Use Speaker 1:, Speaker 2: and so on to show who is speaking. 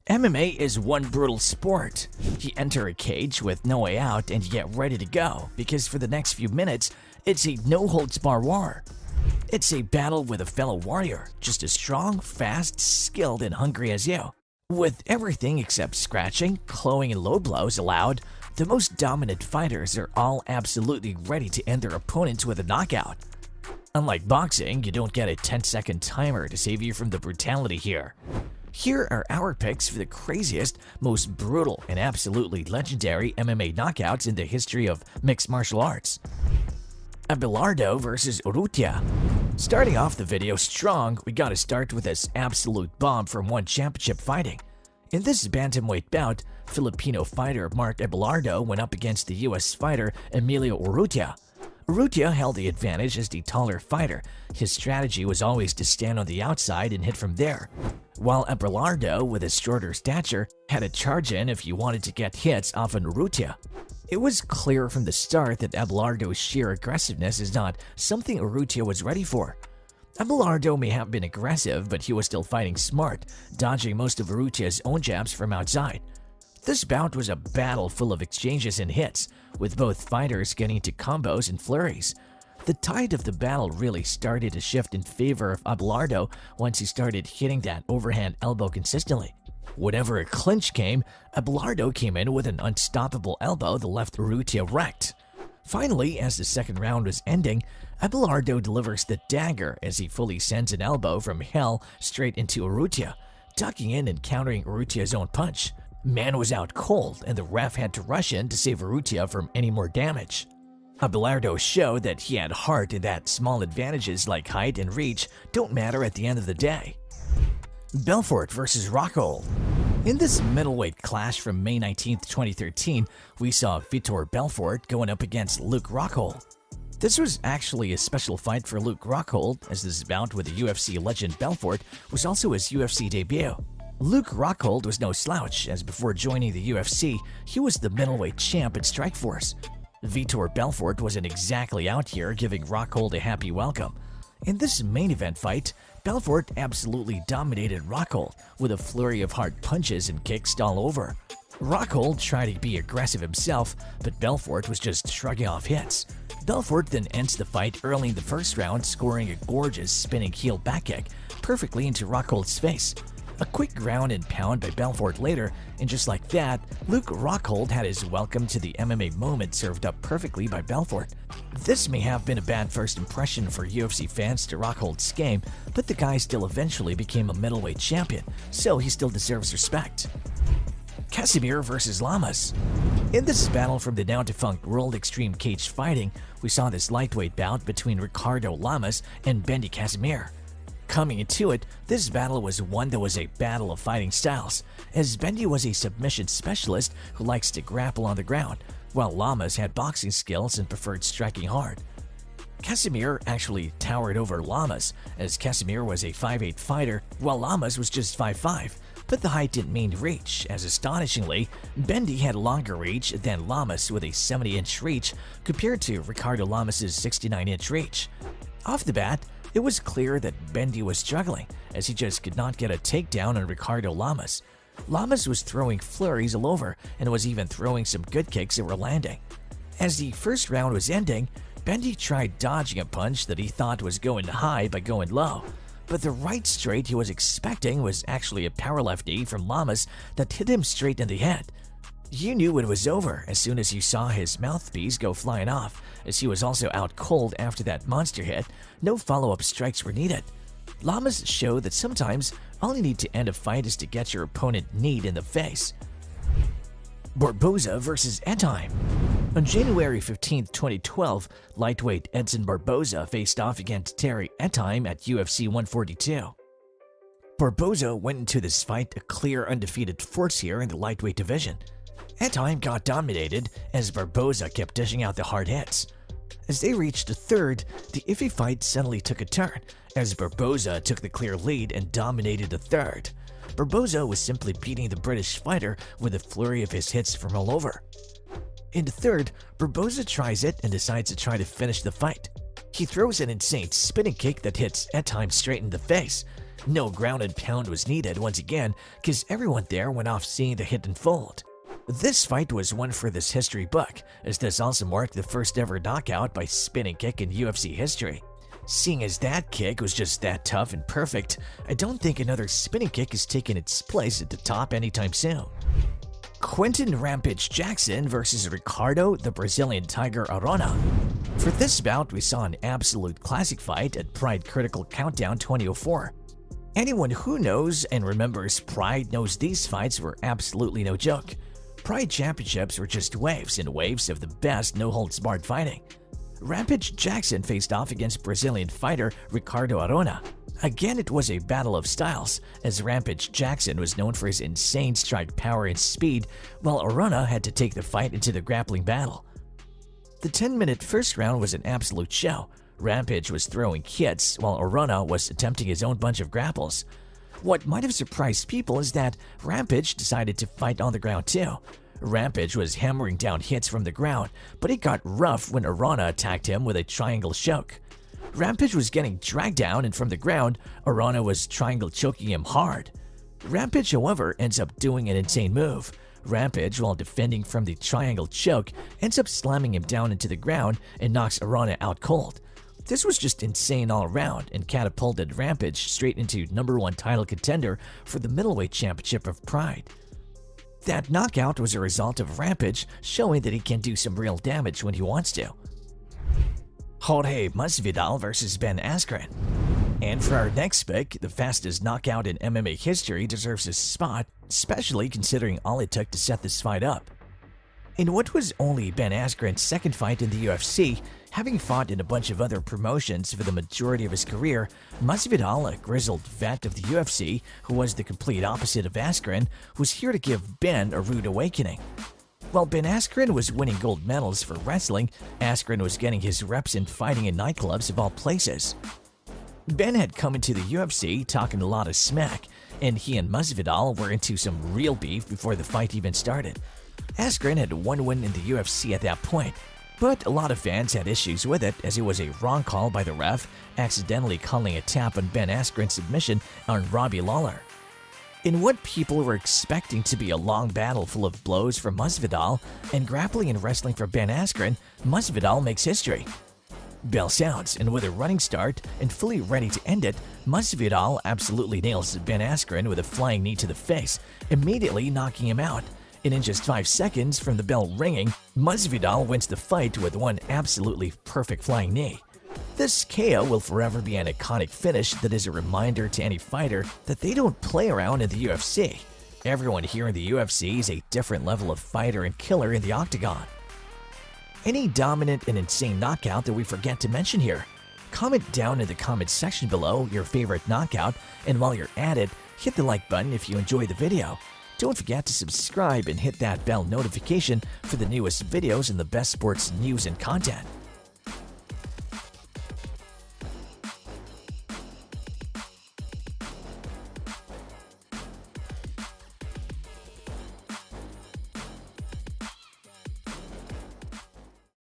Speaker 1: MMA is one brutal sport. You enter a cage with no way out and you get ready to go because for the next few minutes, it's a no-holds-bar war. It's a battle with a fellow warrior, just as strong, fast, skilled, and hungry as you. With everything except scratching, clawing, and low blows allowed, the most dominant fighters are all absolutely ready to end their opponents with a knockout. Unlike boxing, you don't get a 10-second timer to save you from the brutality here. Here are our picks for the craziest, most brutal, and absolutely legendary MMA knockouts in the history of mixed martial arts. Abelardo vs Urutia. Starting off the video strong, we gotta start with this absolute bomb from One Championship Fighting. In this bantamweight bout, Filipino fighter Mark Abelardo went up against the US fighter Emilio Urutia. Urutia held the advantage as the taller fighter. His strategy was always to stand on the outside and hit from there, while Abelardo, with his shorter stature, had to charge in if he wanted to get hits off an Urutia. It was clear from the start that Abelardo's sheer aggressiveness is not something Urutia was ready for. Abelardo may have been aggressive, but he was still fighting smart, dodging most of Urutia's own jabs from outside. This bout was a battle full of exchanges and hits, with both fighters getting into combos and flurries. The tide of the battle really started to shift in favor of Abelardo once he started hitting that overhand elbow consistently. Whenever a clinch came, Abelardo came in with an unstoppable elbow that left Urutia wrecked. Finally, as the second round was ending, Abelardo delivers the dagger as he fully sends an elbow from hell straight into Urutia, ducking in and countering Urutia's own punch. Man was out cold, and the ref had to rush in to save Urutia from any more damage. Abelardo showed that he had heart and that small advantages like height and reach don't matter at the end of the day. Belfort vs Rockhold. In this middleweight clash from May 19, 2013, we saw Vitor Belfort going up against Luke Rockhold. This was actually a special fight for Luke Rockhold, as this bout with the UFC legend Belfort was also his UFC debut. Luke Rockhold was no slouch, as before joining the UFC, he was the middleweight champ in Strikeforce. Vitor Belfort wasn't exactly out here giving Rockhold a happy welcome. In this main event fight, Belfort absolutely dominated Rockhold with a flurry of hard punches and kicks all over. Rockhold tried to be aggressive himself, but Belfort was just shrugging off hits. Belfort then ends the fight early in the first round, scoring a gorgeous spinning heel back kick perfectly into Rockhold's face. A quick ground and pound by Belfort later, and just like that, Luke Rockhold had his welcome to the MMA moment served up perfectly by Belfort. This may have been a bad first impression for UFC fans to Rockhold's game, but the guy still eventually became a middleweight champion, so he still deserves respect. Casimir vs Lamas. In this battle from the now-defunct World Extreme Cage Fighting, we saw this lightweight bout between Ricardo Lamas and Bendy Casimir. Coming into it, this battle was one that was a battle of fighting styles, as Bendy was a submission specialist who likes to grapple on the ground, while Lamas had boxing skills and preferred striking hard. Casimir actually towered over Lamas, as Casimir was a 5'8" fighter, while Lamas was just 5'5", but the height didn't mean reach, as astonishingly, Bendy had longer reach than Lamas with a 70-inch reach compared to Ricardo Lamas' 69-inch reach. Off the bat, it was clear that Bendy was struggling, as he just could not get a takedown on Ricardo Lamas. Lamas was throwing flurries all over and was even throwing some good kicks that were landing. As the first round was ending, Bendy tried dodging a punch that he thought was going high by going low, but the right straight he was expecting was actually a powerleft from Lamas that hit him straight in the head. You knew it was over as soon as you saw his mouthpiece go flying off, as he was also out cold after that monster hit. No follow-up strikes were needed. Lamas showed that sometimes all you need to end a fight is to get your opponent kneed in the face. Barboza vs Etim. On January 15, 2012, lightweight Edson Barboza faced off against Terry Etim at UFC 142. Barboza went into this fight a clear undefeated force here in the lightweight division. Etim got dominated as Barboza kept dishing out the hard hits. As they reached the third, the iffy fight suddenly took a turn, as Barboza took the clear lead and dominated the third. Barboza was simply beating the British fighter with a flurry of his hits from all over. In the third, Barboza tries it and decides to try to finish the fight. He throws an insane spinning kick that hits Etim straight in the face. No ground and pound was needed once again because everyone there went off seeing the hit unfold. This fight was one for this history book, as this also marked the first ever knockout by spinning kick in UFC history. Seeing as that kick was just that tough and perfect, I don't think another spinning kick is taking its place at the top anytime soon. Quentin Rampage Jackson versus Ricardo the Brazilian Tiger Arona. For this bout, we saw an absolute classic fight at Pride Critical Countdown 2004. Anyone who knows and remembers Pride knows these fights were absolutely no joke. Pride Championships were just waves and waves of the best no-holds-barred fighting. Rampage Jackson faced off against Brazilian fighter Ricardo Arona. Again, it was a battle of styles, as Rampage Jackson was known for his insane strike power and speed, while Arona had to take the fight into the grappling battle. The 10-minute first round was an absolute show. Rampage was throwing hits, while Arona was attempting his own bunch of grapples. What might have surprised people is that Rampage decided to fight on the ground too. Rampage was hammering down hits from the ground, but it got rough when Arona attacked him with a triangle choke. Rampage was getting dragged down, and from the ground, Arona was triangle choking him hard. Rampage, however, ends up doing an insane move. Rampage, while defending from the triangle choke, ends up slamming him down into the ground and knocks Arona out cold. This was just insane all around and catapulted Rampage straight into #1 title contender for the middleweight championship of Pride. That knockout was a result of Rampage showing that he can do some real damage when he wants to. Jorge Masvidal versus Ben Askren. And for our next pick, the fastest knockout in MMA history deserves a spot, especially considering all it took to set this fight up. In what was only Ben Askren's second fight in the UFC, having fought in a bunch of other promotions for the majority of his career, Masvidal, a grizzled vet of the UFC who was the complete opposite of Askren, was here to give Ben a rude awakening. While Ben Askren was winning gold medals for wrestling, Askren was getting his reps in fighting in nightclubs of all places. Ben had come into the UFC talking a lot of smack, and he and Masvidal were into some real beef before the fight even started. Askren had one win in the UFC at that point, but a lot of fans had issues with it as it was a wrong call by the ref, accidentally calling a tap on Ben Askren's submission on Robbie Lawler. In what people were expecting to be a long battle full of blows from Masvidal and grappling and wrestling for Ben Askren, Masvidal makes history. Bell sounds, and with a running start and fully ready to end it, Masvidal absolutely nails Ben Askren with a flying knee to the face, immediately knocking him out. And in just 5 seconds from the bell ringing, Masvidal wins the fight with one absolutely perfect flying knee. This KO will forever be an iconic finish that is a reminder to any fighter that they don't play around in the UFC. Everyone here in the UFC is a different level of fighter and killer in the octagon. Any dominant and insane knockout that we forget to mention here? Comment down in the comment section below your favorite knockout, and while you're at it, hit the like button if you enjoyed the video. Don't forget to subscribe and hit that bell notification for the newest videos and the best sports news and content.